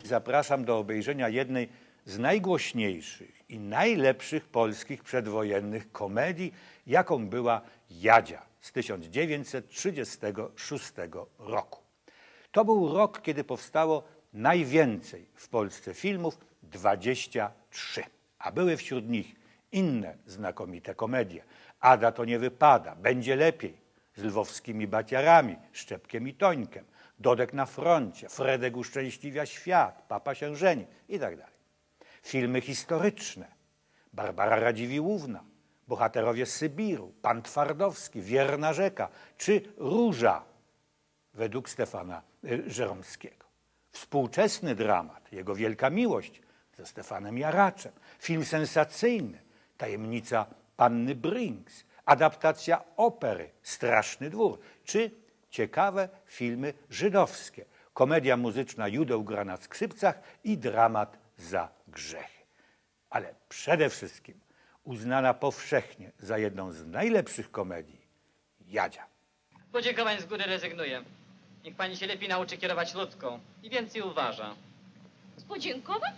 Zapraszam do obejrzenia jednej z najgłośniejszych i najlepszych polskich przedwojennych komedii, jaką była Jadzia z 1936 roku. To był rok, kiedy powstało najwięcej w Polsce filmów, 23, a były wśród nich inne znakomite komedie. Ada to nie wypada, Będzie lepiej, z lwowskimi baciarami, Szczepkiem i Tońkiem, Dodek na froncie, Fredek uszczęśliwia świat, Papa się żeni i tak dalej. Filmy historyczne, Barbara Radziwiłłówna, Bohaterowie Sybiru, Pan Twardowski, Wierna rzeka czy Róża według Stefana Żeromskiego. Współczesny dramat, Jego wielka miłość ze Stefanem Jaraczem, film sensacyjny, Tajemnica Panny Brinks, adaptacja opery Straszny dwór czy ciekawe filmy żydowskie, komedia muzyczna Judeł gra na skrzypcach i dramat Za grzechy. Ale przede wszystkim uznana powszechnie za jedną z najlepszych komedii Jadzia. Podziękowań z góry rezygnuję. Niech pani się lepiej nauczy kierować ludką i więcej uważa. Z podziękowań?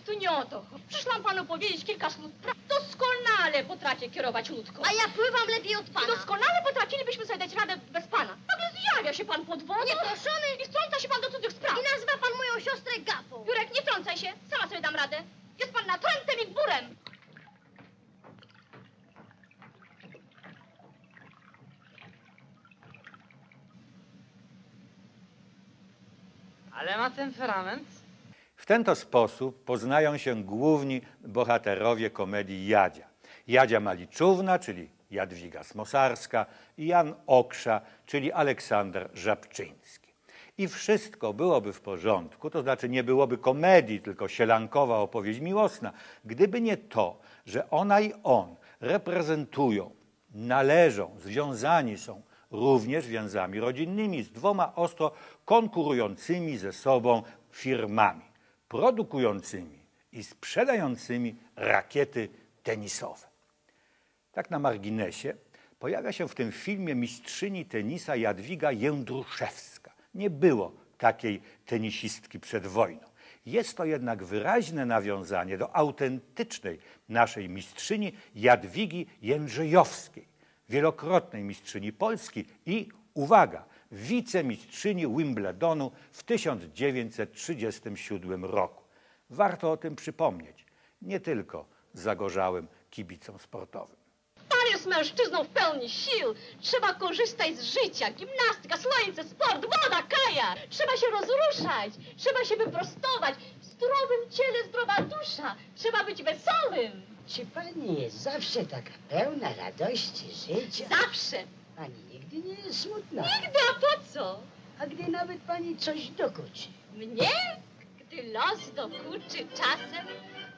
Tu nie o to. Przyszłam panu powiedzieć kilka słów. Doskonale potrafię kierować łódką. A ja pływam lepiej od pana. I doskonale potrafilibyśmy sobie dać radę bez pana. Nagle zjawia się pan pod wodą. Nieproszony. I wtrąca się pan do cudzych spraw. I nazywa pan moją siostrę Gapą. Jurek, nie wtrącaj się. Sama sobie dam radę. Jest pan natrętem i gburem. Ale ma temperament. W ten to sposób poznają się główni bohaterowie komedii Jadzia. Jadzia Maliczówna, czyli Jadwiga Smosarska, i Jan Oksza, czyli Aleksander Żabczyński. I wszystko byłoby w porządku, to znaczy nie byłoby komedii, tylko sielankowa opowieść miłosna, gdyby nie to, że ona i on reprezentują, należą, związani są również więzami rodzinnymi z dwoma ostro konkurującymi ze sobą firmami, produkującymi i sprzedającymi rakiety tenisowe. Tak na marginesie, pojawia się w tym filmie mistrzyni tenisa Jadwiga Jędruszewska. Nie było takiej tenisistki przed wojną. Jest to jednak wyraźne nawiązanie do autentycznej naszej mistrzyni Jadwigi Jędrzejowskiej, wielokrotnej mistrzyni Polski i, uwaga, wicemistrzyni Wimbledonu w 1937 roku. Warto o tym przypomnieć, nie tylko zagorzałym kibicom sportowym. Pan jest mężczyzną w pełni sił. Trzeba korzystać z życia. Gimnastyka, słońce, sport, woda, kaja. Trzeba się rozruszać. Trzeba się wyprostować. W zdrowym ciele zdrowa dusza. Trzeba być wesołym. Czy pani jest zawsze taka pełna radości życia? Zawsze. Pani nigdy nie jest smutna. Nigdy, a po co? A gdy nawet pani coś dokuczy? Mnie? Gdy los dokuczy czasem,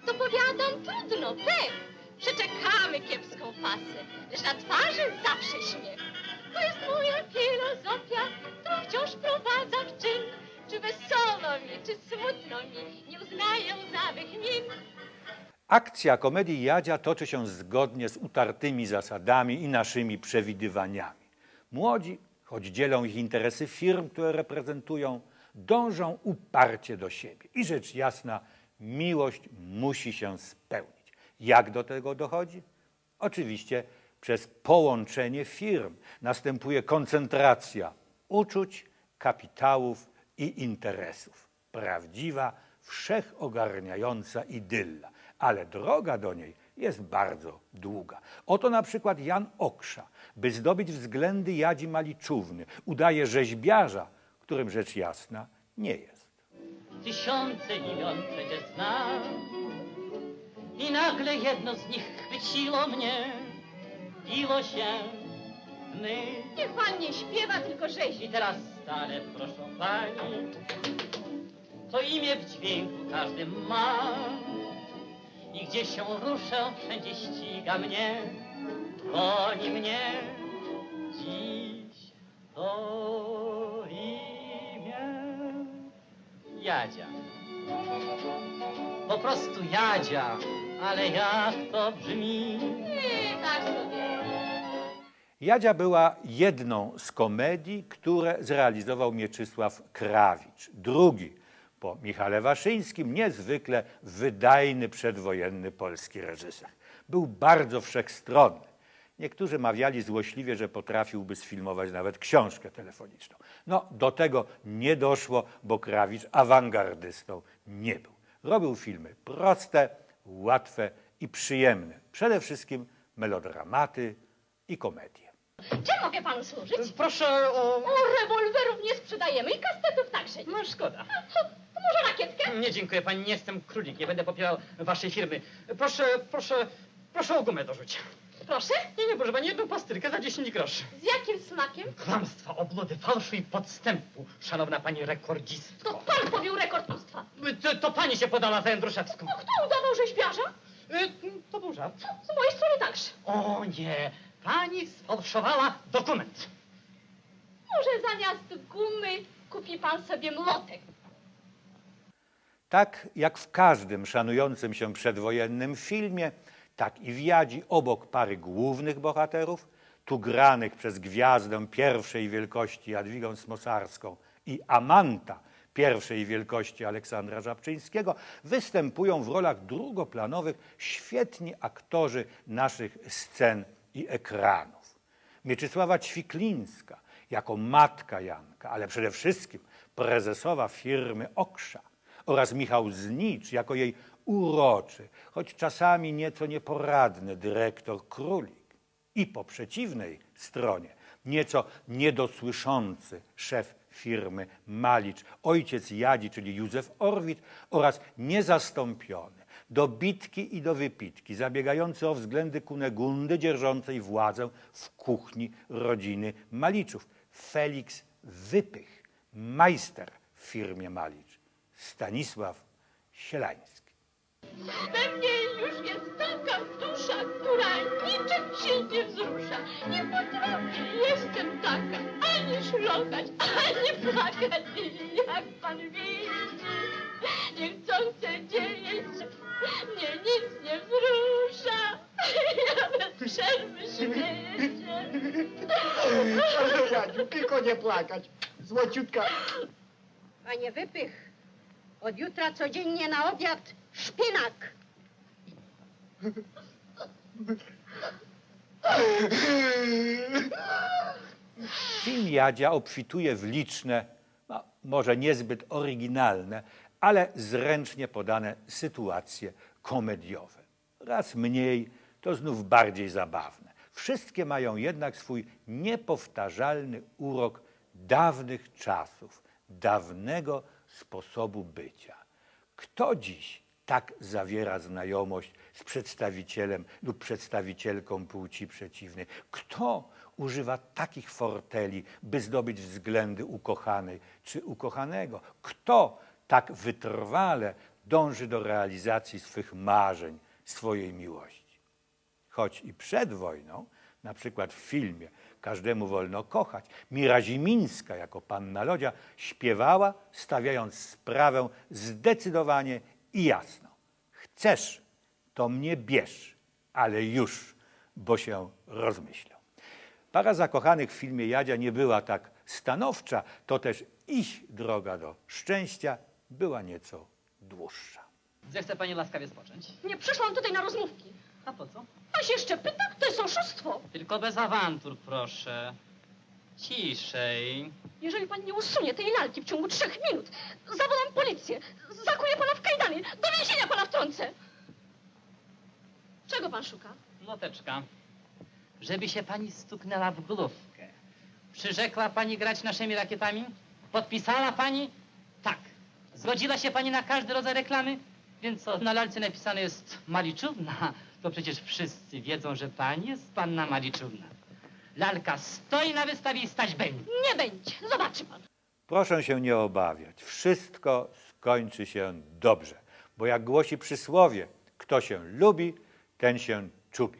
to powiadam trudno, pech. Przeczekamy kiepską fasę, lecz na twarzy zawsze śmiech. To jest moja filozofia, którą wciąż prowadza w czyn. Czy wesoło mi, czy smutno mi, nie uznaję łzawych min. Akcja komedii Jadzia toczy się zgodnie z utartymi zasadami i naszymi przewidywaniami. Młodzi, choć dzielą ich interesy firm, które reprezentują, dążą uparcie do siebie. I rzecz jasna, miłość musi się spełnić. Jak do tego dochodzi? Oczywiście przez połączenie firm. Następuje koncentracja uczuć, kapitałów i interesów. Prawdziwa, wszechogarniająca idylla. Ale droga do niej jest bardzo długa. Oto na przykład Jan Oksza, by zdobyć względy Jadzi Maliczówny, udaje rzeźbiarza, którym rzecz jasna nie jest. Tysiące imion przecież znam. I nagle jedno z nich chwyciło mnie. Biło się my. Niech pan nie śpiewa, tylko rzezi. I teraz stale proszę pani, to imię w dźwięku każdym ma. I gdzie się ruszę, wszędzie ściga mnie, goni mnie dziś to imię Jadzia. Po prostu Jadzia, ale jak to brzmi. Nie, tak sobie. Jadzia była jedną z komedii, które zrealizował Mieczysław Krawicz. Drugi po Michale Waszyńskim, niezwykle wydajny przedwojenny polski reżyser. Był bardzo wszechstronny. Niektórzy mawiali złośliwie, że potrafiłby sfilmować nawet książkę telefoniczną. No, do tego nie doszło, bo Krawicz awangardystą nie był. Robił filmy proste, łatwe i przyjemne. Przede wszystkim melodramaty i komedie. Czym mogę panu służyć? Proszę o... O, rewolwerów nie sprzedajemy i kastetów także nie. No szkoda. To może rakietkę? Nie, dziękuję pani, nie jestem królik, nie będę popierał waszej firmy. Proszę o gumę dorzuć. Proszę. Nie, proszę pani, jedną pastylkę za 10 groszy. Z jakim smakiem? Kłamstwa, obludy, fałszu i podstępu, szanowna pani rekordzistko. To pan pobił rekord państwa. To pani się podała za Jędruszewską. No kto udawał rzeźbiarza? To był żart. Z mojej strony także. O nie, pani sfałszowała dokument. Może zamiast gumy kupi pan sobie młotek. Tak jak w każdym szanującym się przedwojennym filmie, tak i w Jadzi obok pary głównych bohaterów, tu granych przez gwiazdę pierwszej wielkości Jadwigę Smosarską i Amanta pierwszej wielkości Aleksandra Żabczyńskiego, występują w rolach drugoplanowych świetni aktorzy naszych scen i ekranów. Mieczysława Ćwiklińska jako matka Janka, ale przede wszystkim prezesowa firmy Oksza oraz Michał Znicz jako jej uroczy, choć czasami nieco nieporadny dyrektor Królik. I po przeciwnej stronie nieco niedosłyszący szef firmy Malicz, ojciec Jadzi, czyli Józef Orwit oraz niezastąpiony do bitki i do wypitki, zabiegający o względy Kunegundy, dzierżącej władzę w kuchni rodziny Maliczów. Felix Wypych, majster w firmie Malicz. Stanisław Sielański. We mnie już jest taka dusza, która niczym się nie wzrusza. Nie potrafię, jestem taka, ani szlochać, ani płakać. Jak pan widzi, niechcące dzieje się, mnie nic nie wzrusza. Ja bez przerwy śmieję się. Proszę, Jadziu, tylko nie płakać. Złociutka. Panie Wypych, od jutra codziennie na obiad szpinak. Film Jadzia obfituje w liczne, no, może niezbyt oryginalne, ale zręcznie podane sytuacje komediowe. Raz mniej, to znów bardziej zabawne. Wszystkie mają jednak swój niepowtarzalny urok dawnych czasów, dawnego sposobu bycia. Kto dziś tak zawiera znajomość z przedstawicielem lub przedstawicielką płci przeciwnej? Kto używa takich forteli, by zdobyć względy ukochanej czy ukochanego? Kto tak wytrwale dąży do realizacji swych marzeń, swojej miłości? Choć i przed wojną, na przykład w filmie Każdemu wolno kochać, Mira Zimińska jako Panna Lodzia śpiewała, stawiając sprawę zdecydowanie i jasno. Chcesz, to mnie bierz, ale już, bo się rozmyślał. Para zakochanych w filmie Jadzia nie była tak stanowcza, to też ich droga do szczęścia była nieco dłuższa. Zechce pani łaskawie spocząć. Nie przyszłam tutaj na rozmówki. A po co? Pan się jeszcze pyta? To jest oszustwo. Tylko bez awantur, proszę. Ciszej. Jeżeli pan nie usunie tej lalki w ciągu 3 minut, zawołam policję, zakuję pana w kajdany, do więzienia pana wtrącę. Czego pan szuka? Noteczka. Żeby się pani stuknęła w główkę. Przyrzekła pani grać naszymi rakietami? Podpisała pani? Tak. Zgodziła się pani na każdy rodzaj reklamy? Więc co, na lalce napisane jest Maliczówna. To przecież wszyscy wiedzą, że pani jest panna Maliczówna. Lalka stoi na wystawie i stać będzie. Nie będzie, zobaczy pan. Proszę się nie obawiać, wszystko skończy się dobrze, bo jak głosi przysłowie, kto się lubi, ten się czubi.